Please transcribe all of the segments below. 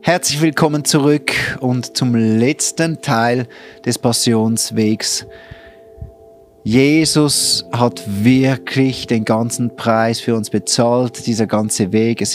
Herzlich willkommen zurück und zum letzten Teil des Passionswegs. Jesus hat wirklich den ganzen Preis für uns bezahlt, dieser ganze Weg. Es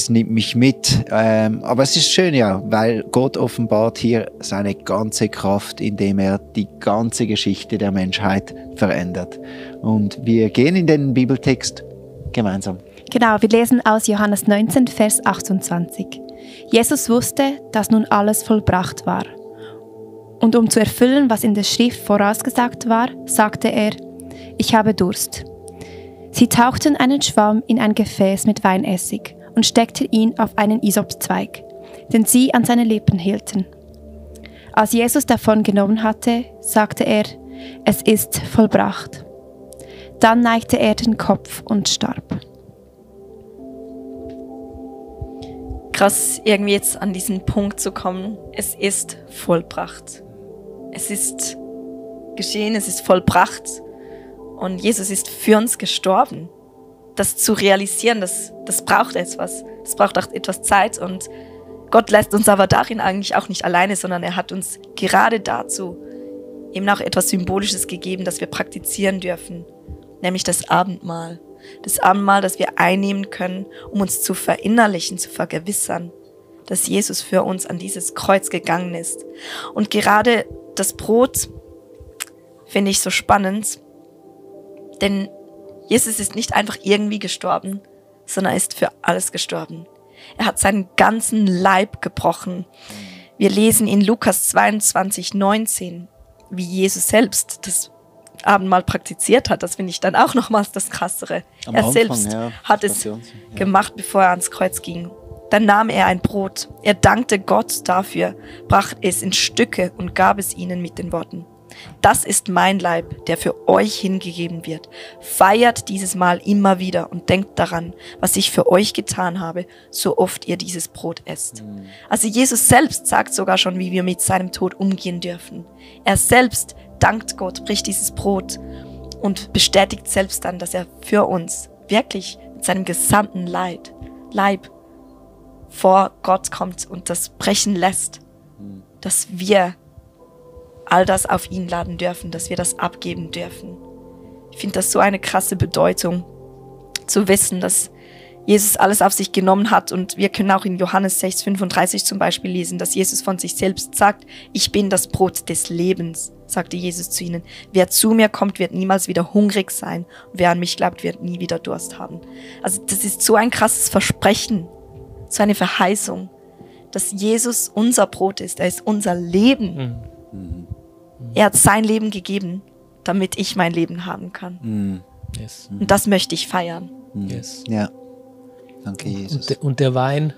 nimmt mich mit, aber es ist schön, ja, weil Gott offenbart hier seine ganze Kraft, indem er die ganze Geschichte der Menschheit verändert. Und wir gehen in den Bibeltext gemeinsam. Genau, wir lesen aus Johannes 19, Vers 28. Jesus wusste, dass nun alles vollbracht war. Und um zu erfüllen, was in der Schrift vorausgesagt war, sagte er: Ich habe Durst. Sie tauchten einen Schwamm in ein Gefäß mit Weinessig und steckten ihn auf einen Isopzweig, den sie an seine Lippen hielten. Als Jesus davon genommen hatte, sagte er: Es ist vollbracht. Dann neigte er den Kopf und starb. Krass, irgendwie jetzt an diesen Punkt zu kommen. Es ist vollbracht. Es ist geschehen, es ist vollbracht. Und Jesus ist für uns gestorben. Das zu realisieren, das braucht etwas. Das braucht auch etwas Zeit. Und Gott lässt uns aber darin eigentlich auch nicht alleine, sondern er hat uns gerade dazu eben auch etwas Symbolisches gegeben, das wir praktizieren dürfen. Nämlich das Abendmahl. Das Abendmahl, das wir einnehmen können, um uns zu verinnerlichen, zu vergewissern, dass Jesus für uns an dieses Kreuz gegangen ist. Und gerade das Brot finde ich so spannend, denn Jesus ist nicht einfach irgendwie gestorben, sondern er ist für alles gestorben. Er hat seinen ganzen Leib gebrochen. Wir lesen in Lukas 22, 19, wie Jesus selbst das Abendmahl praktiziert hat. Das finde ich dann auch nochmals das Krassere. Er selbst hat es gemacht, bevor er ans Kreuz ging. Dann nahm er ein Brot. Er dankte Gott dafür, brach es in Stücke und gab es ihnen mit den Worten: Das ist mein Leib, der für euch hingegeben wird. Feiert dieses Mahl immer wieder und denkt daran, was ich für euch getan habe, so oft ihr dieses Brot esst. Also Jesus selbst sagt sogar schon, wie wir mit seinem Tod umgehen dürfen. Er selbst dankt Gott, bricht dieses Brot und bestätigt selbst dann, dass er für uns wirklich mit seinem gesamten Leib vor Gott kommt und das brechen lässt, dass wir all das auf ihn laden dürfen, dass wir das abgeben dürfen. Ich finde das so eine krasse Bedeutung, zu wissen, dass Jesus alles auf sich genommen hat. Und wir können auch in Johannes 6, 35 zum Beispiel lesen, dass Jesus von sich selbst sagt: Ich bin das Brot des Lebens, sagte Jesus zu ihnen. Wer zu mir kommt, wird niemals wieder hungrig sein. Und wer an mich glaubt, wird nie wieder Durst haben. Also das ist so ein krasses Versprechen, so eine Verheißung, dass Jesus unser Brot ist. Er ist unser Leben. Er hat sein Leben gegeben, damit ich mein Leben haben kann. Yes. Und das möchte ich feiern. Yes. Ja. Danke, Jesus. Und der Wein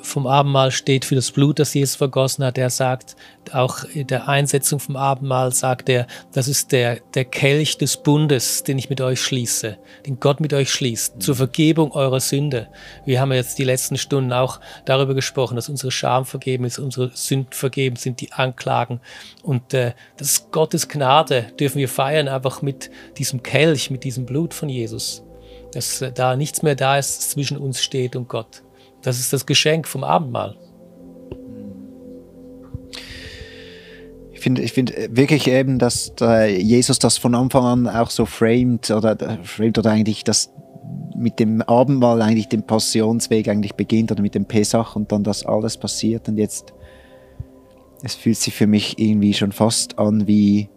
vom Abendmahl steht für das Blut, das Jesus vergossen hat. Er sagt, auch in der Einsetzung vom Abendmahl sagt er, das ist der Kelch des Bundes, den ich mit euch schließe, den Gott mit euch schließt, zur Vergebung eurer Sünde. Wir haben jetzt die letzten Stunden auch darüber gesprochen, dass unsere Scham vergeben ist, unsere Sünden vergeben sind, die Anklagen. Und das ist Gottes Gnade, dürfen wir feiern, einfach mit diesem Kelch, mit diesem Blut von Jesus. Dass da nichts mehr da ist, das zwischen uns steht und Gott. Das ist das Geschenk vom Abendmahl. Ich finde wirklich eben, dass Jesus das von Anfang an auch so framed oder eigentlich das mit dem Abendmahl eigentlich den Passionsweg eigentlich beginnt oder mit dem Pesach und dann das alles passiert. Und jetzt, es fühlt sich für mich irgendwie schon fast an wie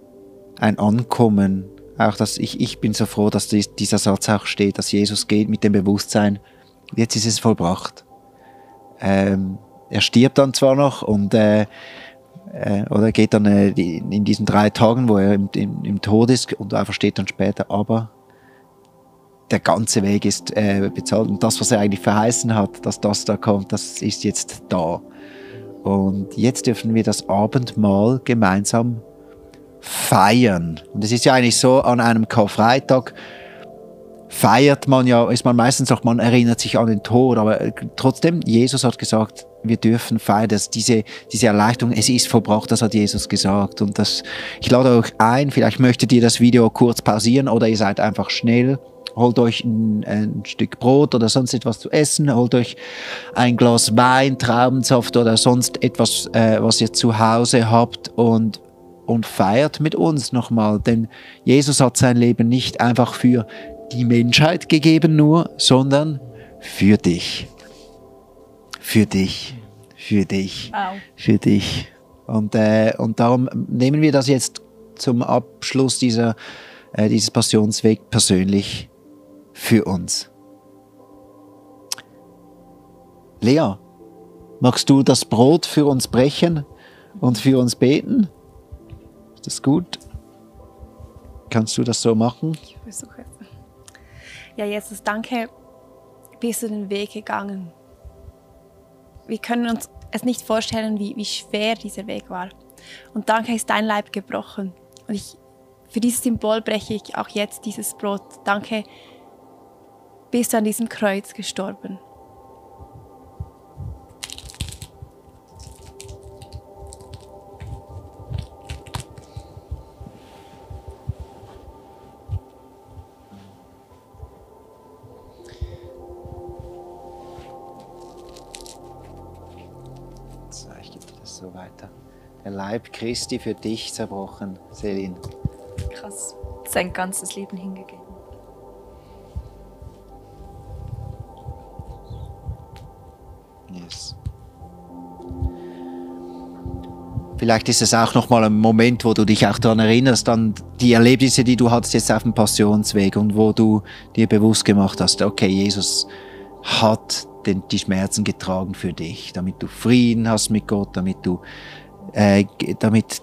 ein Ankommen. Auch dass ich bin so froh, dass dieser Satz auch steht, dass Jesus geht mit dem Bewusstsein, jetzt ist es vollbracht. Er stirbt dann zwar noch und oder geht dann in diesen 3 Tagen, wo er im Tod ist und er versteht dann später, aber der ganze Weg ist bezahlt und das, was er eigentlich verheißen hat, dass das da kommt, das ist jetzt da. Und jetzt dürfen wir das Abendmahl gemeinsam feiern. Und es ist ja eigentlich so, an einem Karfreitag feiert man ja, ist man meistens auch, man erinnert sich an den Tod, aber trotzdem, Jesus hat gesagt, wir dürfen feiern, dass diese Erleichterung, es ist vollbracht, das hat Jesus gesagt. Und ich lade euch ein, vielleicht möchtet ihr das Video kurz pausieren oder ihr seid einfach schnell holt euch ein Stück Brot oder sonst etwas zu essen, holt euch ein Glas Wein, Traubensaft oder sonst etwas, was ihr zu Hause habt und feiert mit uns nochmal. Denn Jesus hat sein Leben nicht einfach für die Menschheit gegeben nur, sondern für dich. Für dich. Für dich. Wow. Für dich. Und darum nehmen wir das jetzt zum Abschluss dieses Passionsweg persönlich für uns. Lea, magst du das Brot für uns brechen und für uns beten? Ist das gut? Kannst du das so machen? Ich versuche es. Ja, Jesus, danke, bist du den Weg gegangen. Wir können uns es nicht vorstellen, wie schwer dieser Weg war. Und danke, ist dein Leib gebrochen. Und für dieses Symbol breche ich auch jetzt dieses Brot. Danke, bist du an diesem Kreuz gestorben. So, ich gebe dir das so weiter. Der Leib Christi für dich zerbrochen, Selin. Krass. Sein ganzes Leben hingegeben. Yes. Vielleicht ist es auch noch mal ein Moment, wo du dich auch daran erinnerst, an die Erlebnisse, die du hattest jetzt auf dem Passionsweg und wo du dir bewusst gemacht hast, okay, Jesus hat die Schmerzen getragen für dich, damit du Frieden hast mit Gott, damit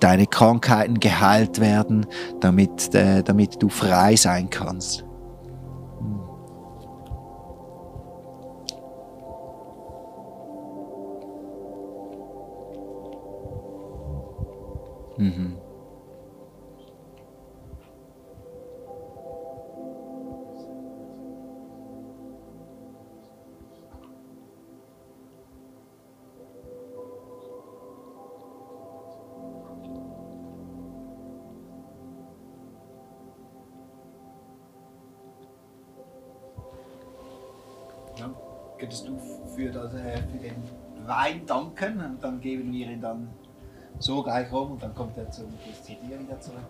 deine Krankheiten geheilt werden, damit du frei sein kannst. Mhm. Ja, könntest du für den Wein danken und dann geben wir ihn dann so gleich rum und dann kommt er zu dir wieder zurück.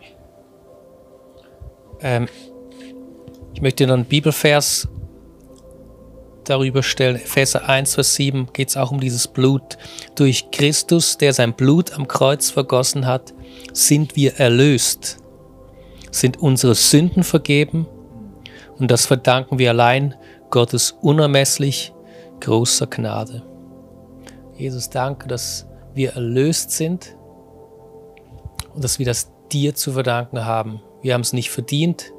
Ich möchte noch einen Bibelvers darüber stellen. Epheser 1, Vers 7 geht es auch um dieses Blut. Durch Christus, der sein Blut am Kreuz vergossen hat, sind wir erlöst, sind unsere Sünden vergeben und das verdanken wir allein Gottes unermesslich großer Gnade. Jesus, danke, dass wir erlöst sind und dass wir das dir zu verdanken haben. Wir haben es nicht verdient,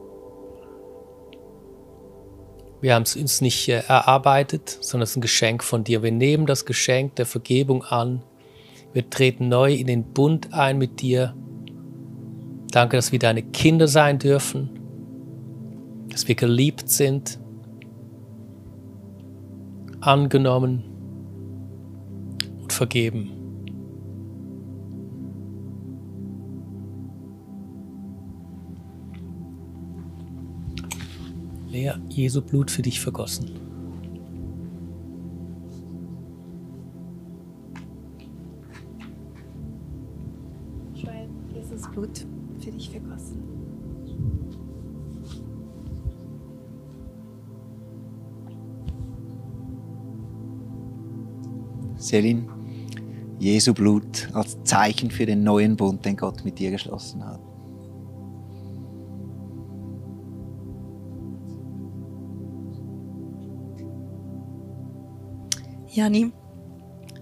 wir haben es uns nicht erarbeitet, sondern es ist ein Geschenk von dir. Wir nehmen das Geschenk der Vergebung an. Wir treten neu in den Bund ein mit dir. Danke, dass wir deine Kinder sein dürfen, dass wir geliebt sind, angenommen und vergeben. Lea, Jesu Blut für dich vergossen. Joel, Jesus Blut für dich vergossen. Selin, Jesu Blut als Zeichen für den neuen Bund, den Gott mit dir geschlossen hat. Jani,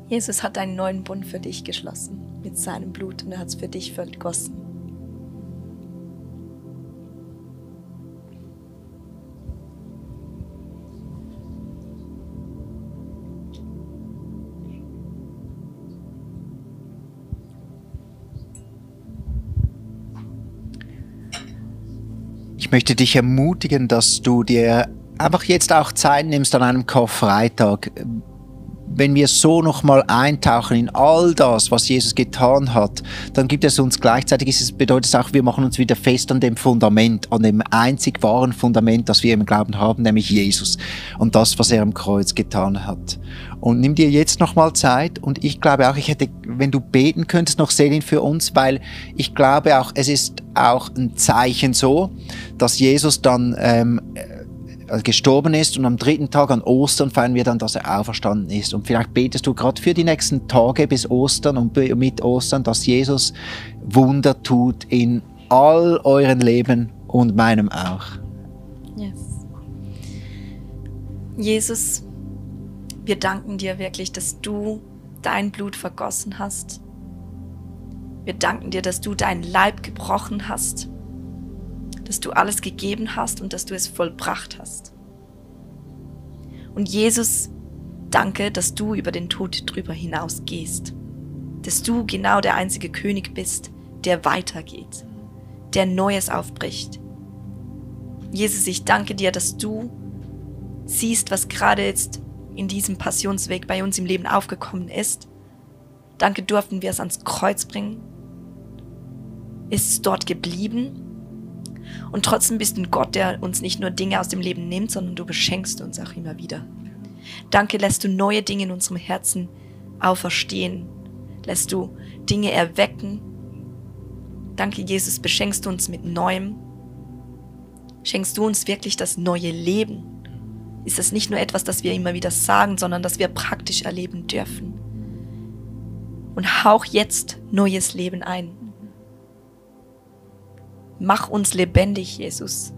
Jesus hat einen neuen Bund für dich geschlossen mit seinem Blut und er hat es für dich vergossen. Ich möchte dich ermutigen, dass du dir einfach jetzt auch Zeit nimmst an einem Karfreitag, wenn wir so nochmal eintauchen in all das, was Jesus getan hat, dann gibt es uns gleichzeitig, bedeutet es auch, wir machen uns wieder fest an dem Fundament, an dem einzig wahren Fundament, das wir im Glauben haben, nämlich Jesus und das, was er am Kreuz getan hat. Und nimm dir jetzt nochmal Zeit und ich glaube auch, ich hätte, wenn du beten könntest, noch Selin für uns, weil ich glaube auch, es ist auch ein Zeichen so, dass Jesus dann gestorben ist und am 3. Tag an Ostern feiern wir dann, dass er auferstanden ist. Und vielleicht betest du gerade für die nächsten Tage bis Ostern und mit Ostern, dass Jesus Wunder tut in all euren Leben und meinem auch. Yes. Jesus, wir danken dir wirklich, dass du dein Blut vergossen hast. Wir danken dir, dass du deinen Leib gebrochen hast, dass du alles gegeben hast und dass du es vollbracht hast. Und Jesus, danke, dass du über den Tod drüber hinausgehst, dass du genau der einzige König bist, der weitergeht, der Neues aufbricht. Jesus, ich danke dir, dass du siehst, was gerade jetzt in diesem Passionsweg bei uns im Leben aufgekommen ist. Danke, durften wir es ans Kreuz bringen. Ist es dort geblieben? Und trotzdem bist du ein Gott, der uns nicht nur Dinge aus dem Leben nimmt, sondern du beschenkst uns auch immer wieder. Danke, lässt du neue Dinge in unserem Herzen auferstehen. Lässt du Dinge erwecken. Danke, Jesus, beschenkst du uns mit Neuem. Schenkst du uns wirklich das neue Leben. Ist das nicht nur etwas, das wir immer wieder sagen, sondern das wir praktisch erleben dürfen. Und hauch jetzt neues Leben ein. Mach uns lebendig, Jesus.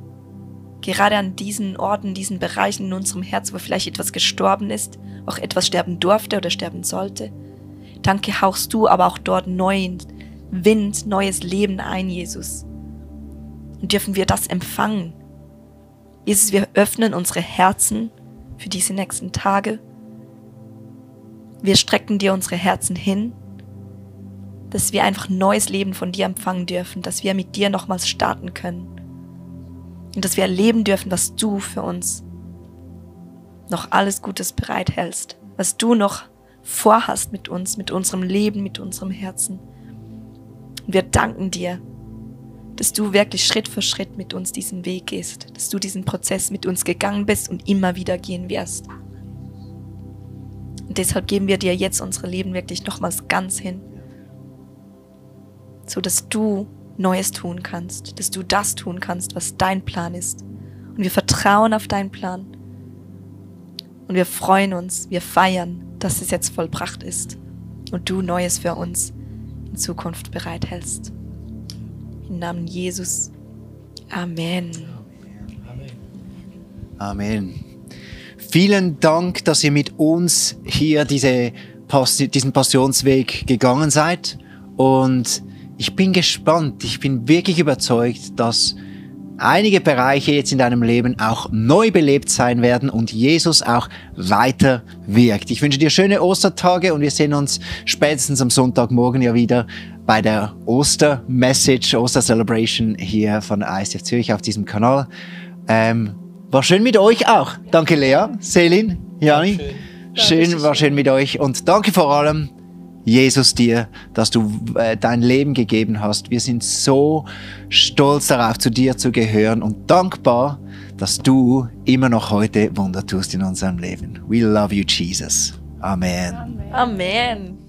Gerade an diesen Orten, diesen Bereichen in unserem Herz, wo vielleicht etwas gestorben ist, auch etwas sterben durfte oder sterben sollte. Danke, hauchst du aber auch dort neuen Wind, neues Leben ein, Jesus. Und dürfen wir das empfangen. Jesus, wir öffnen unsere Herzen für diese nächsten Tage. Wir strecken dir unsere Herzen hin, dass wir einfach neues Leben von dir empfangen dürfen, dass wir mit dir nochmals starten können und dass wir erleben dürfen, was du für uns noch alles Gutes bereithältst, was du noch vorhast mit uns, mit unserem Leben, mit unserem Herzen. Und wir danken dir, dass du wirklich Schritt für Schritt mit uns diesen Weg gehst, dass du diesen Prozess mit uns gegangen bist und immer wieder gehen wirst. Und deshalb geben wir dir jetzt unsere Leben wirklich nochmals ganz hin, so dass du Neues tun kannst, dass du das tun kannst, was dein Plan ist. Und wir vertrauen auf deinen Plan. Und wir freuen uns, wir feiern, dass es jetzt vollbracht ist und du Neues für uns in Zukunft bereithältst. Im Namen Jesus. Amen. Amen. Vielen Dank, dass ihr mit uns hier diesen Passionsweg gegangen seid. Und ich bin gespannt, ich bin wirklich überzeugt, dass einige Bereiche jetzt in deinem Leben auch neu belebt sein werden und Jesus auch weiter wirkt. Ich wünsche dir schöne Ostertage und wir sehen uns spätestens am Sonntagmorgen ja wieder bei der Oster-Message, Oster-Celebration hier von ICF Zürich auf diesem Kanal. War schön mit euch auch. Danke Lea, Selin, Jani. Schön, war schön mit euch und danke vor allem Jesus dir, dass du dein Leben gegeben hast. Wir sind so stolz darauf, zu dir zu gehören und dankbar, dass du immer noch heute Wunder tust in unserem Leben. We love you, Jesus. Amen. Amen.